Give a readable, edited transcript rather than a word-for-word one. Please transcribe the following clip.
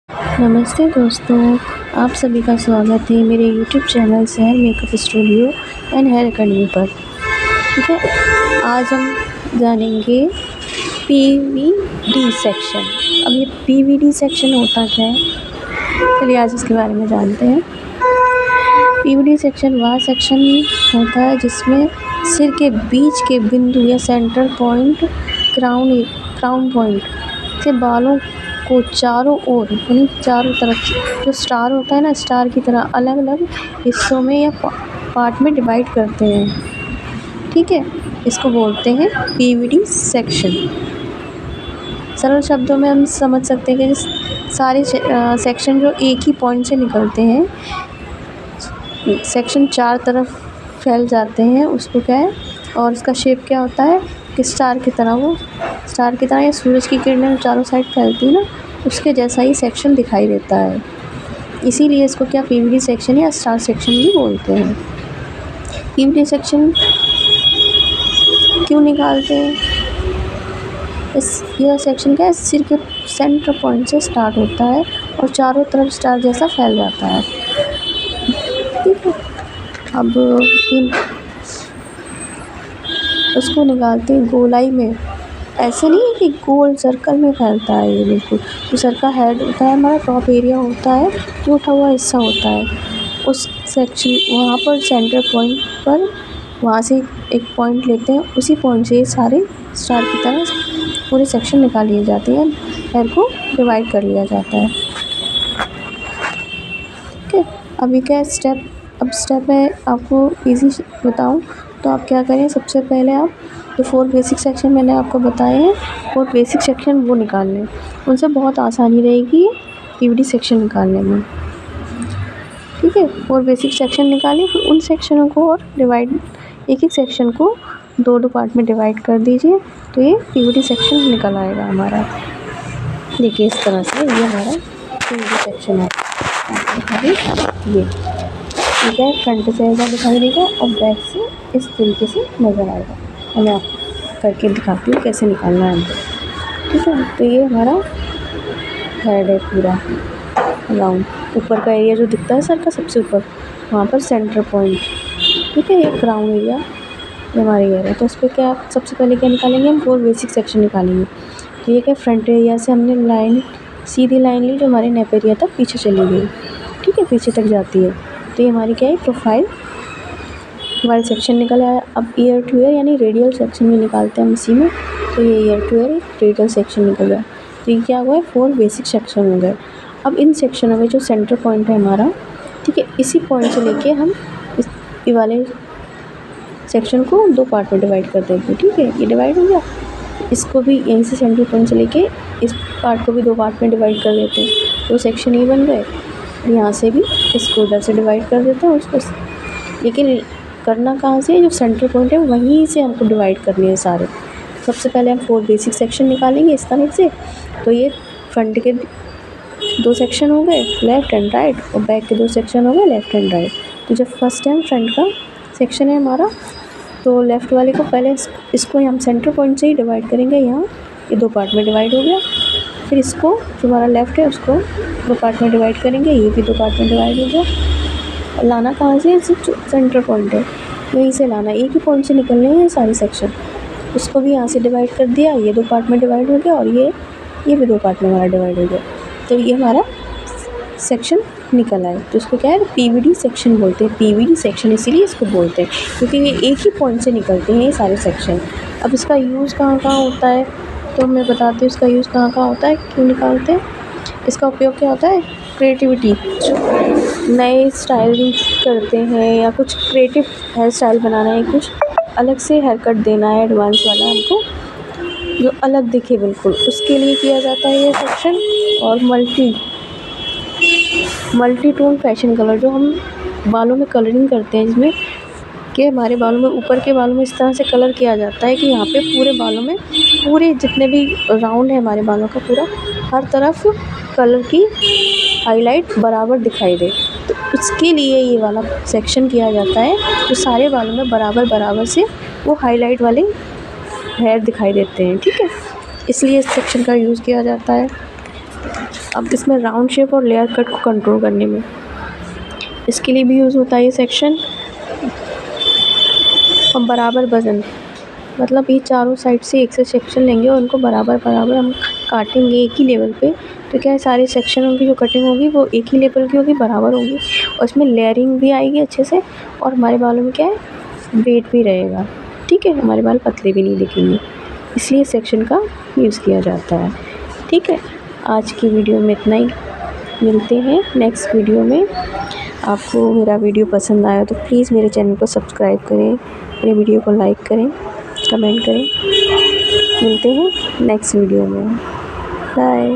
नमस्ते दोस्तों, आप सभी का स्वागत है मेरे YouTube channel Sehar makeup studio and hair academy पर। ठीक है, आज हम जानेंगे पीवीडी सेक्शन। अब ये पीवीडी सेक्शन होता क्या है, चलिए आज इसके बारे में जानते हैं। पीवीडी सेक्शन वह सेक्शन होता है जिसमें सिर के बीच के बिंदु या सेंटर पॉइंट क्राउन पॉइंट से बालों को चारों ओर यानी चारों तरफ जो स्टार होता है ना, स्टार की तरह अलग अलग हिस्सों में या पार्ट में डिवाइड करते हैं। ठीक है, इसको बोलते हैं पीवीडी सेक्शन। सरल शब्दों में हम समझ सकते हैं कि सारे सेक्शन जो एक ही पॉइंट से निकलते हैं, सेक्शन चार तरफ फैल जाते हैं, उसको क्या है और उसका शेप क्या होता है कि स्टार की तरह या सूरज की किरणें चारों साइड फैलती है ना, उसके जैसा ही सेक्शन दिखाई देता है। इसीलिए इसको क्या पीवीडी सेक्शन या स्टार सेक्शन भी बोलते हैं। पीवीडी सेक्शन क्यों निकालते हैं? यह सेक्शन क्या है, सिर के सेंटर पॉइंट से स्टार्ट होता है और चारों तरफ स्टार जैसा फैल जाता है। ठीक है, अब उसको निकालते हैं गोलाई में। ऐसे नहीं है कि गोल सर्कल में फैलता है ये, बिल्कुल जो सर का हेड होता है, हमारा टॉप एरिया होता है, जो उठा हुआ हिस्सा होता है, उस सेक्शन वहाँ पर सेंटर पॉइंट पर वहाँ से एक पॉइंट लेते हैं, उसी पॉइंट से सारे स्टार की तरह पूरे सेक्शन निकाल लिए जाते हैं, हेयर को डिवाइड कर लिया जाता है। ठीक है, अभी क्या स्टेप है, आपको इजी बताऊँ तो आप क्या करें, सबसे पहले आप जो 4 बेसिक सेक्शन मैंने आपको बताए हैं, 4 बेसिक सेक्शन वो निकाल लें, उनसे बहुत आसानी रहेगी पीवीडी सेक्शन निकालने में। ठीक है, 4 बेसिक सेक्शन निकालें, फिर उन सेक्शनों को और डिवाइड, एक सेक्शन को 2 पार्ट में डिवाइड कर दीजिए, तो ये पीवीडी सेक्शन निकल आएगा हमारा। देखिए इस तरह से ये हमारा पीवीडी सेक्शन है। ये ठीक है, फ्रंट से ऐसा दिखाई देगा और बैक से इस तरीके से नज़र आएगा। मैं आपको करके दिखाती हूँ कैसे निकालना है हमको। ठीक है, तो ये हमारा हेड है पूरा राउंड, ऊपर का एरिया जो दिखता है सर का सबसे ऊपर, वहाँ पर सेंटर पॉइंट। ठीक है, ये क्राउन एरिया ये हमारा एरिया है। तो उस पर क्या सबसे पहले क्या निकालेंगे, हम 4 बेसिक सेक्शन निकालेंगे। तो ये क्या, फ्रंट एरिया से हमने सीधी लाइन ली जो हमारे नेप एरिया तक पीछे चली गई। ठीक है, पीछे तक जाती है, तो ये हमारी क्या है प्रोफाइल वाइल सेक्शन निकल आया। अब ईयर टू ईयर यानी रेडियल सेक्शन भी निकालते हैं हम इसी में। तो ये year two year radial section निकल गया। तो ये क्या हुआ है, 4 बेसिक सेक्शन हो गए। अब इन सेक्शनों में जो सेंटर पॉइंट है हमारा, ठीक है, इसी पॉइंट से लेके हम इस वाले सेक्शन को 2 पार्ट में डिवाइड कर देंगे। ठीक है, ये डिवाइड हो गया। इसको भी यहीं से सेंटर पॉइंट से लेके इस पार्ट को भी 2 पार्ट में डिवाइड कर देते हैं, तो सेक्शन ये बन गए। यहाँ से भी इसको उधर से डिवाइड कर देते हैं उसको, लेकिन करना कहाँ से, जो सेंटर पॉइंट है वहीं से हमको डिवाइड करनी है सारे। सबसे पहले हम 4 बेसिक सेक्शन निकालेंगे इस तरह से। तो ये फ्रंट के 2 सेक्शन हो गए, लेफ़्ट एंड राइट, और बैक के 2 सेक्शन हो गए, लेफ़्ट एंड राइट। तो जब फर्स्ट टाइम फ्रंट का सेक्शन है हमारा, तो लेफ़्ट वाले को पहले इसको हम सेंटर पॉइंट से ही डिवाइड करेंगे। यहाँ ये 2 पार्ट में डिवाइड हो गया। फिर इसको जो हमारा लेफ़्ट है उसको 2 पार्ट में डिवाइड करेंगे, ये भी 2 पार्ट में डिवाइड हो गया। और लाना कहाँ से, सेंटर पॉइंट है यहीं से लाना, एक ही पॉइंट से निकलने हैं सारे सेक्शन। उसको भी यहाँ से डिवाइड कर दिया, ये 2 पार्ट में डिवाइड हो गया, और ये भी 2 पार्ट में हमारा डिवाइड हो गया। तो ये हमारा सेक्शन निकल आए, तो इसको क्या है पीवीडी सेक्शन बोलते हैं। पीवीडी सेक्शन इसीलिए इसको बोलते हैं क्योंकि ये एक ही पॉइंट से निकलते हैं ये सारे सेक्शन। अब इसका यूज़ कहाँ कहाँ होता है, तो मैं बताती हूँ इसका यूज़ कहाँ कहाँ होता है, क्यों निकालते हैं। इसका उपयोग क्या होता है, क्रिएटिविटी, नए स्टाइलिंग करते हैं या कुछ क्रिएटिव हेयर स्टाइल बनाना है, कुछ अलग से हेयर कट देना है एडवांस वाला हमको, जो अलग दिखे बिल्कुल, उसके लिए किया जाता है ये सेक्शन। और मल्टी टोन फैशन कलर, जो हम बालों में कलरिंग करते हैं, जिसमें कि हमारे बालों में, ऊपर के बालों में इस तरह से कलर किया जाता है कि यहाँ पे पूरे बालों में, पूरे जितने भी राउंड है हमारे बालों का, पूरा हर तरफ कलर की हाईलाइट बराबर दिखाई दे। तो उसके लिए ये वाला सेक्शन किया जाता है, जो सारे बालों में बराबर से वो हाईलाइट वाले हेयर दिखाई देते हैं। ठीक है, इसलिए इस सेक्शन का यूज़ किया जाता है। अब इसमें राउंड शेप और लेयर कट को कंट्रोल करने में इसके लिए भी यूज़ होता है ये सेक्शन। और बराबर वज़न, मतलब ये चारों साइड से एक से सेक्शन लेंगे और उनको बराबर बराबर हम काटेंगे एक ही लेवल पे, तो क्या है सारे सेक्शनों की जो कटिंग होगी वो एक ही लेवल की होगी, बराबर होगी और उसमें लेयरिंग भी आएगी अच्छे से और हमारे बालों में क्या है वेट भी रहेगा। ठीक है, हमारे बाल पतले भी नहीं दिखेंगे, इसलिए सेक्शन का यूज़ किया जाता है। ठीक है, आज की वीडियो में इतना ही, मिलते हैं नेक्स्ट वीडियो में। आपको मेरा वीडियो पसंद आया तो प्लीज़ मेरे चैनल को सब्सक्राइब करें, मेरे वीडियो को लाइक करें, कमेंट करें। मिलते हैं नेक्स्ट वीडियो में। बाय।